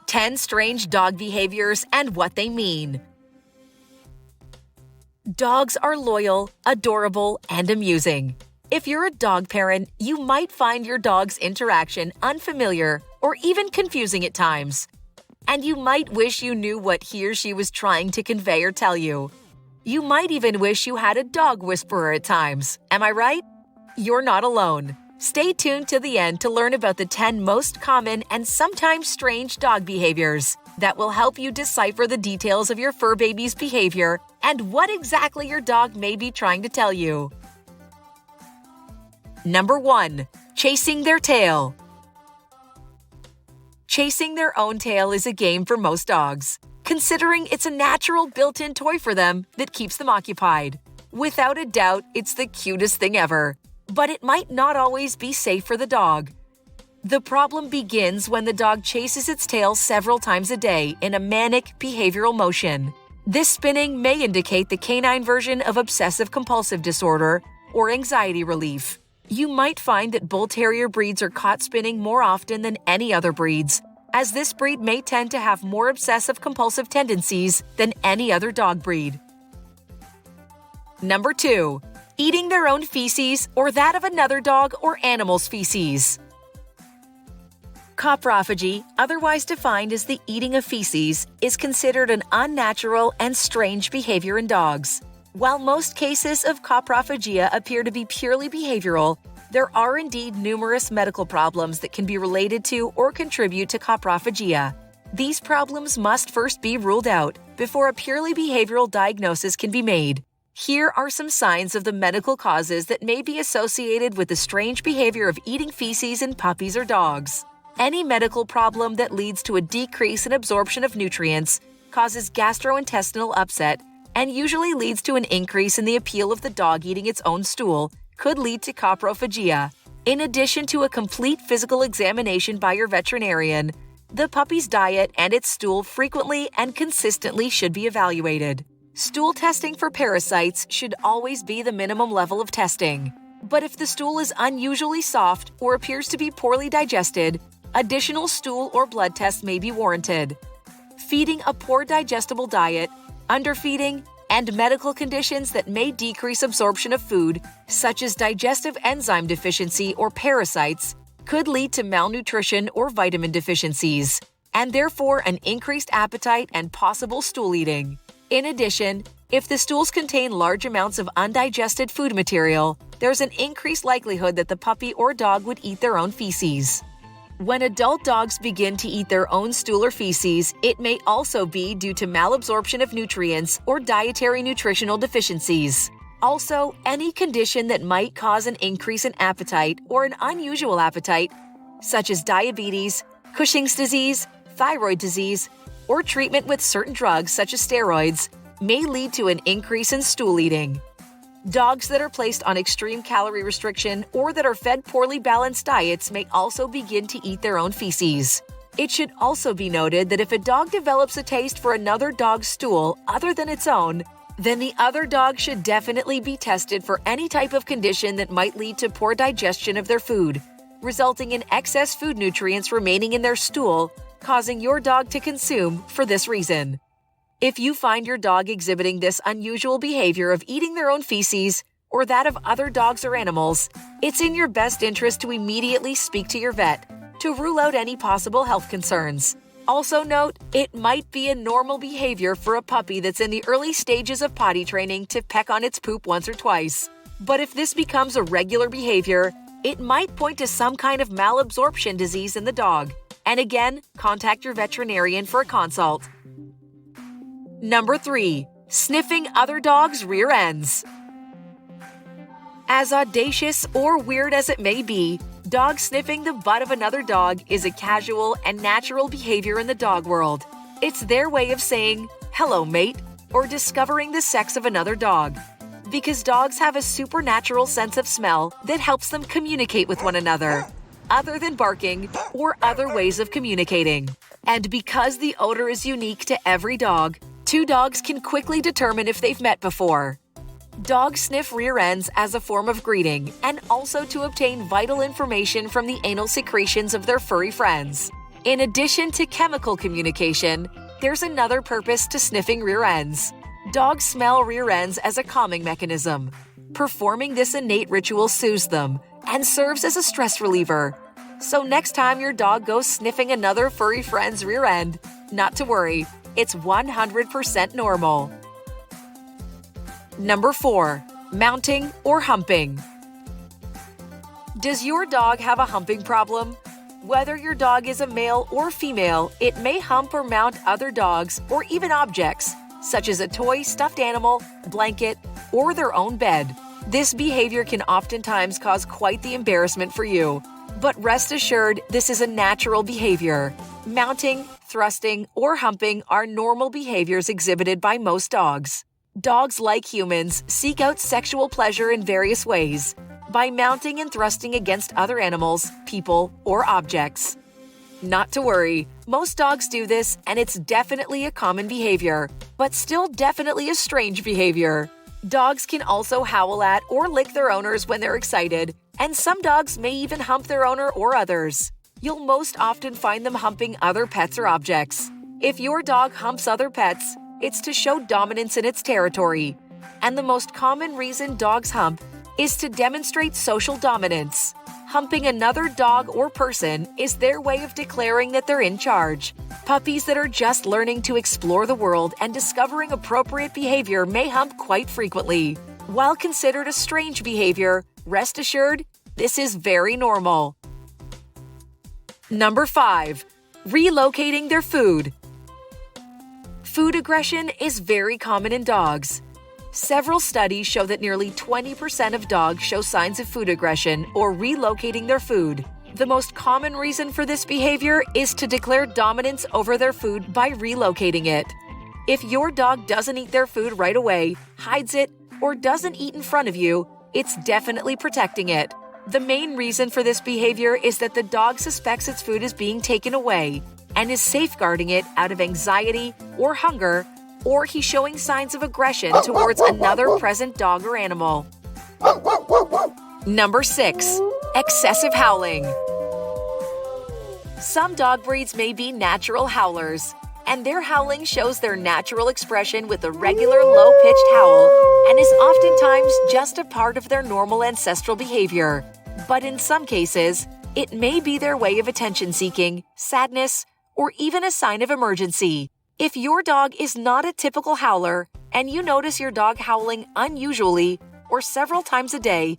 10 strange dog behaviors and what they mean. Dogs are loyal, adorable, and amusing. If you're a dog parent, you might find your dog's interaction unfamiliar or even confusing at times. And you might wish you knew what he or she was trying to convey or tell you. You might even wish you had a dog whisperer at times. Am I right? You're not alone. Stay tuned to the end to learn about the 10 most common and sometimes strange dog behaviors that will help you decipher the details of your fur baby's behavior and what exactly your dog may be trying to tell you. Number 1. Chasing their tail. Chasing their own tail is a game for most dogs, considering it's a natural built-in toy for them that keeps them occupied. Without a doubt, it's the cutest thing ever, but it might not always be safe for the dog. The problem begins when the dog chases its tail several times a day in a manic behavioral motion. This spinning may indicate the canine version of obsessive-compulsive disorder or anxiety relief. You might find that Bull Terrier breeds are caught spinning more often than any other breeds, as this breed may tend to have more obsessive-compulsive tendencies than any other dog breed. Number 2. Eating their own feces or that of another dog or animal's feces. Coprophagy, otherwise defined as the eating of feces, is considered an unnatural and strange behavior in dogs. While most cases of coprophagia appear to be purely behavioral, there are indeed numerous medical problems that can be related to or contribute to coprophagia. These problems must first be ruled out before a purely behavioral diagnosis can be made. Here are some signs of the medical causes that may be associated with the strange behavior of eating feces in puppies or dogs. Any medical problem that leads to a decrease in absorption of nutrients causes gastrointestinal upset and usually leads to an increase in the appeal of the dog eating its own stool, could lead to coprophagia. In addition to a complete physical examination by your veterinarian, the puppy's diet and its stool frequently and consistently should be evaluated. Stool testing for parasites should always be the minimum level of testing. But if the stool is unusually soft or appears to be poorly digested, additional stool or blood tests may be warranted. Feeding a poor digestible diet, underfeeding, and medical conditions that may decrease absorption of food, such as digestive enzyme deficiency or parasites, could lead to malnutrition or vitamin deficiencies, and therefore an increased appetite and possible stool eating. In addition, if the stools contain large amounts of undigested food material, there's an increased likelihood that the puppy or dog would eat their own feces. When adult dogs begin to eat their own stool or feces, it may also be due to malabsorption of nutrients or dietary nutritional deficiencies. Also, any condition that might cause an increase in appetite or an unusual appetite, such as diabetes, Cushing's disease, thyroid disease, or treatment with certain drugs such as steroids, may lead to an increase in stool eating. Dogs that are placed on extreme calorie restriction or that are fed poorly balanced diets may also begin to eat their own feces. It should also be noted that if a dog develops a taste for another dog's stool other than its own, then the other dog should definitely be tested for any type of condition that might lead to poor digestion of their food, resulting in excess food nutrients remaining in their stool, causing your dog to consume for this reason. If you find your dog exhibiting this unusual behavior of eating their own feces or that of other dogs or animals, it's in your best interest to immediately speak to your vet to rule out any possible health concerns. Also note, it might be a normal behavior for a puppy that's in the early stages of potty training to peck on its poop once or twice. But if this becomes a regular behavior, it might point to some kind of malabsorption disease in the dog. And again, contact your veterinarian for a consult. Number 3. Sniffing other dogs' rear ends. As audacious or weird as it may be, dog sniffing the butt of another dog is a casual and natural behavior in the dog world. It's their way of saying, "Hello, mate," or discovering the sex of another dog. Because dogs have a supernatural sense of smell that helps them communicate with one another, other than barking or other ways of communicating. And because the odor is unique to every dog, two dogs can quickly determine if they've met before. Dogs sniff rear ends as a form of greeting and also to obtain vital information from the anal secretions of their furry friends. In addition to chemical communication, there's another purpose to sniffing rear ends. Dogs smell rear ends as a calming mechanism. Performing this innate ritual soothes them and serves as a stress reliever. So next time your dog goes sniffing another furry friend's rear end, not to worry, it's 100% normal. Number 4. Mounting or humping. Does your dog have a humping problem? Whether your dog is a male or female, it may hump or mount other dogs or even objects, such as a toy, stuffed animal, blanket, or their own bed. This behavior can oftentimes cause quite the embarrassment for you, but rest assured this is a natural behavior. Mounting, thrusting, or humping are normal behaviors exhibited by most dogs. Dogs, like humans, seek out sexual pleasure in various ways, by mounting and thrusting against other animals, people, or objects. Not to worry, most dogs do this, and it's definitely a common behavior, but still definitely a strange behavior. Dogs can also howl at or lick their owners when they're excited, and some dogs may even hump their owner or others. You'll most often find them humping other pets or objects. If your dog humps other pets, it's to show dominance in its territory. And the most common reason dogs hump is to demonstrate social dominance. Humping another dog or person is their way of declaring that they're in charge. Puppies that are just learning to explore the world and discovering appropriate behavior may hump quite frequently. While considered a strange behavior, rest assured, this is very normal. Number 5. Relocating their food. Food aggression is very common in dogs. Several studies show that nearly 20% of dogs show signs of food aggression or relocating their food. The most common reason for this behavior is to declare dominance over their food by relocating it. If your dog doesn't eat their food right away, hides it, or doesn't eat in front of you, it's definitely protecting it. The main reason for this behavior is that the dog suspects its food is being taken away and is safeguarding it out of anxiety or hunger, or he's showing signs of aggression towards another present dog or animal. Number 6. Excessive howling. Some dog breeds may be natural howlers, and their howling shows their natural expression with a regular low-pitched howl and is oftentimes just a part of their normal ancestral behavior. But in some cases, it may be their way of attention-seeking, sadness, or even a sign of emergency. If your dog is not a typical howler and you notice your dog howling unusually or several times a day,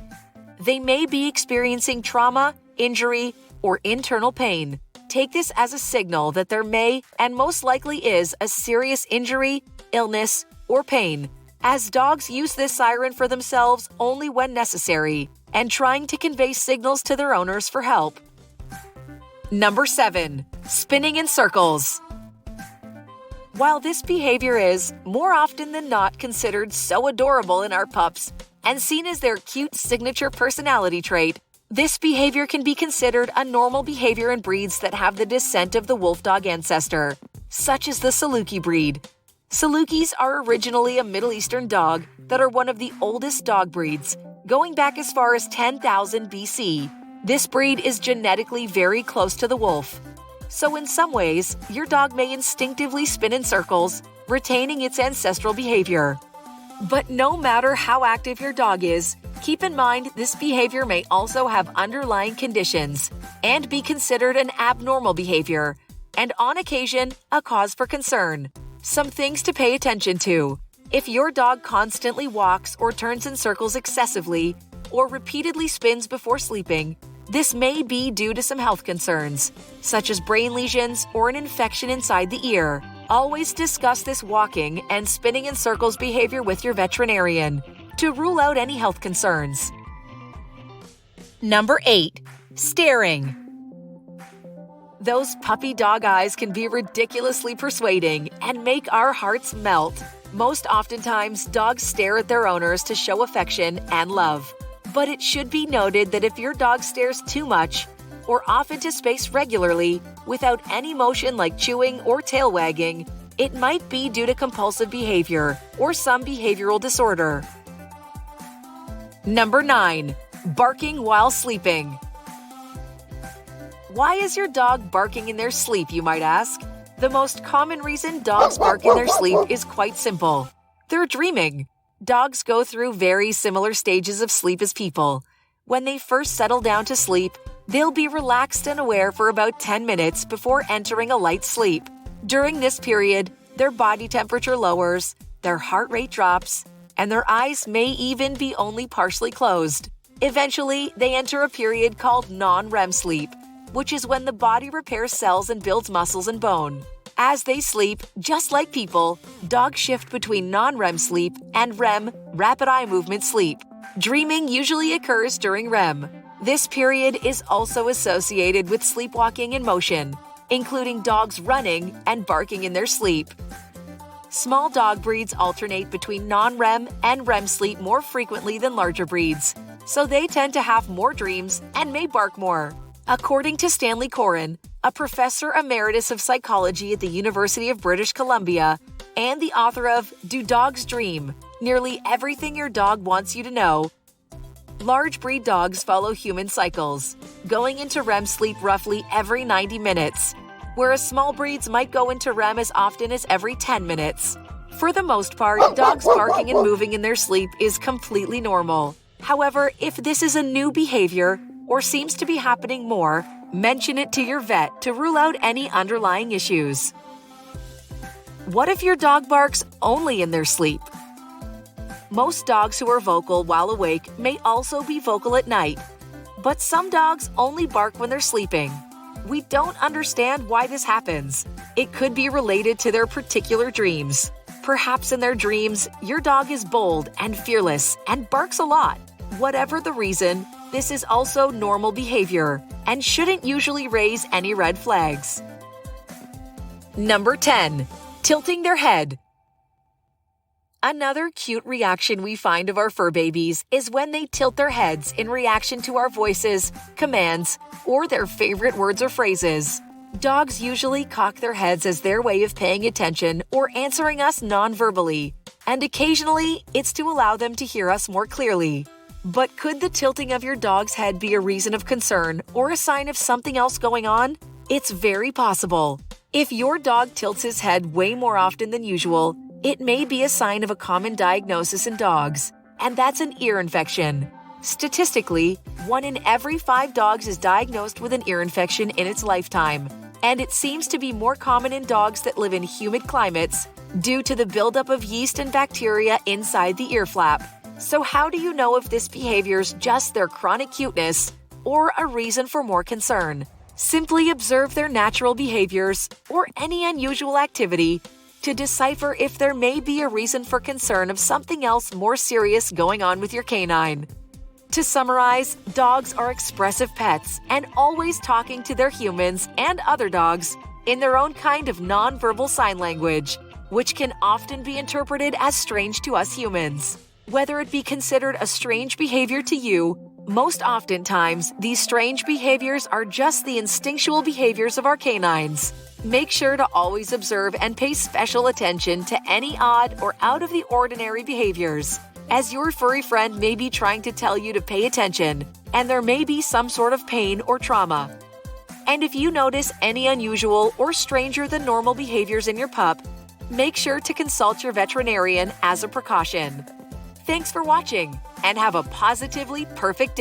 they may be experiencing trauma, injury, or internal pain. Take this as a signal that there may and most likely is a serious injury, illness, or pain, as dogs use this siren for themselves only when necessary and trying to convey signals to their owners for help. Number 7. Spinning in circles. While this behavior is, more often than not, considered so adorable in our pups and seen as their cute signature personality trait, this behavior can be considered a normal behavior in breeds that have the descent of the wolf dog ancestor, such as the Saluki breed. Salukis are originally a Middle Eastern dog that are one of the oldest dog breeds, going back as far as 10,000 BC. This breed is genetically very close to the wolf. So in some ways, your dog may instinctively spin in circles, retaining its ancestral behavior. But no matter how active your dog is, keep in mind this behavior may also have underlying conditions and be considered an abnormal behavior, and on occasion, a cause for concern. Some things to pay attention to. If your dog constantly walks or turns in circles excessively, or repeatedly spins before sleeping, this may be due to some health concerns, such as brain lesions or an infection inside the ear. Always discuss this walking and spinning in circles behavior with your veterinarian to rule out any health concerns. Number 8. Staring. Those puppy dog eyes can be ridiculously persuading and make our hearts melt. Most oftentimes, dogs stare at their owners to show affection and love. But it should be noted that if your dog stares too much or off into space regularly without any motion like chewing or tail wagging, it might be due to compulsive behavior or some behavioral disorder. Number 9. Barking while sleeping. Why is your dog barking in their sleep, you might ask? The most common reason dogs bark in their sleep is quite simple. They're dreaming. Dogs go through very similar stages of sleep as people. When they first settle down to sleep, they'll be relaxed and aware for about 10 minutes before entering a light sleep. During this period, their body temperature lowers, their heart rate drops, and their eyes may even be only partially closed. Eventually, they enter a period called non-REM sleep, which is when the body repairs cells and builds muscles and bone. As they sleep, just like people, dogs shift between non-REM sleep and REM, rapid eye movement sleep. Dreaming usually occurs during REM. This period is also associated with sleepwalking and motion, including dogs running and barking in their sleep. Small dog breeds alternate between non-REM and REM sleep more frequently than larger breeds, so they tend to have more dreams and may bark more. According to Stanley Coren, a professor emeritus of psychology at the University of British Columbia and the author of Do Dogs Dream? Nearly Everything Your Dog Wants You to Know, large breed dogs follow human cycles, going into REM sleep roughly every 90 minutes, whereas small breeds might go into REM as often as every 10 minutes. For the most part, dogs barking and moving in their sleep is completely normal. However, if this is a new behavior or seems to be happening more, mention it to your vet to rule out any underlying issues. What if your dog barks only in their sleep? Most dogs who are vocal while awake may also be vocal at night, but some dogs only bark when they're sleeping. We don't understand why this happens. It could be related to their particular dreams. Perhaps in their dreams, your dog is bold and fearless and barks a lot. Whatever the reason, this is also normal behavior and shouldn't usually raise any red flags. Number 10. Tilting their head. Another cute reaction we find of our fur babies is when they tilt their heads in reaction to our voices, commands, or their favorite words or phrases. Dogs usually cock their heads as their way of paying attention or answering us non-verbally, and occasionally it's to allow them to hear us more clearly. But could the tilting of your dog's head be a reason of concern or a sign of something else going on? It's very possible. If your dog tilts his head way more often than usual, it may be a sign of a common diagnosis in dogs, and that's an ear infection. Statistically, 1 in every 5 dogs is diagnosed with an ear infection in its lifetime, and it seems to be more common in dogs that live in humid climates due to the buildup of yeast and bacteria inside the ear flap. So how do you know if this behavior's just their chronic cuteness or a reason for more concern? Simply observe their natural behaviors or any unusual activity to decipher if there may be a reason for concern of something else more serious going on with your canine. To summarize, dogs are expressive pets and always talking to their humans and other dogs in their own kind of non-verbal sign language, which can often be interpreted as strange to us humans. Whether it be considered a strange behavior to you, most oftentimes these strange behaviors are just the instinctual behaviors of our canines. Make sure to always observe and pay special attention to any odd or out-of-the-ordinary behaviors, as your furry friend may be trying to tell you to pay attention, and there may be some sort of pain or trauma. And if you notice any unusual or stranger than normal behaviors in your pup, make sure to consult your veterinarian as a precaution. Thanks for watching, and have a positively perfect day.